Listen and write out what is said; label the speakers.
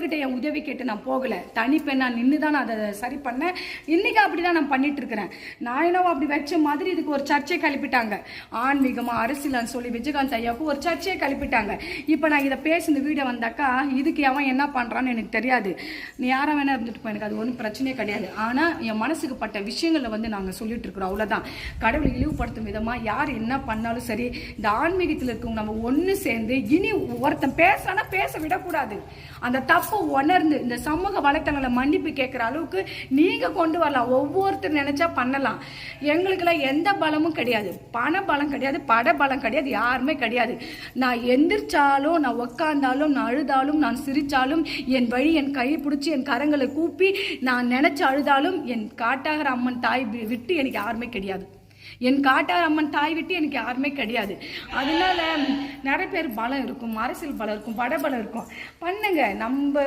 Speaker 1: கடவுள்கிட்ட என் உதவி கேட்டு நான் போகலை. தனிப்பெண்ணா நின்று தான் நான் அதை சரி பண்ணேன். இன்றைக்கி அப்படி தான் நான் பண்ணிட்டு இருக்கிறேன். நான் என்னவோ அப்படி வச்ச மாதிரி இதுக்கு ஒரு சர்ச்சை கிளப்பிட்டாங்க. ஆன்மீகமாக அரசியலான்னு சொல்லி விஜயகாந்த் ஐயாவுக்கு ஒரு சர்ச்சையை கிளப்பிட்டாங்க. இப்போ நான் இதை பேசின வீடியோ வந்தாக்கா இதுக்கு அவன் என்ன பண்ணுறான்னு எனக்கு தெரியாது. நீ யாரை வேணா இருந்துட்டு போ, எனக்கு அது ஒன்றும் பிரச்சனையே கிடையாது. ஆனால் என் மனசுக்கு பட்ட விஷயங்களை வந்து நாங்கள் சொல்லிட்டு இருக்கிறோம், அவ்வளோதான். கடவுளை இழிவுபடுத்தும் விதமாக யார் என்ன பண்ணாலும் சரி, இந்த ஆன்மீகத்தில் இருக்கவங்க நம்ம ஒன்று சேர்ந்து இனி ஒருத்தன் பேசுறானா பேச விடக்கூடாது. அந்த தப்பை உணர்ந்து இந்த சமூக வலைத்தளங்களை மன்னிப்பு கேட்குற அளவுக்கு நீங்கள் கொண்டு வரலாம். ஒவ்வொருத்தர் நினைச்சா பண்ணலாம். எங்களுக்கெல்லாம் எந்த பலமும் கிடையாது. பண பலம் கிடையாது, பட பலம் கிடையாது, யாருமே கிடையாது. நான் எந்திரிச்சாலும், நான் உக்காந்தாலும், நான் அழுதாலும், நான் சிரிச்சாலும், என் வழி என் கையை பிடிச்சி என் கரங்களை கூப்பி நான் நினைச்சு அழுதாலும் என் காட்டாகர அம்மன் தாய் விட்டு எனக்கு யாருமே கிடையாது. என் காட்டார் அம்மன் தாய் விட்டு எனக்கு யாருமே கிடையாது. அதனால நிறைய பேர் பலம் இருக்கும், அரசியல் பலம் இருக்கும், பட பலம் இருக்கும். பண்ணுங்க. நம்ம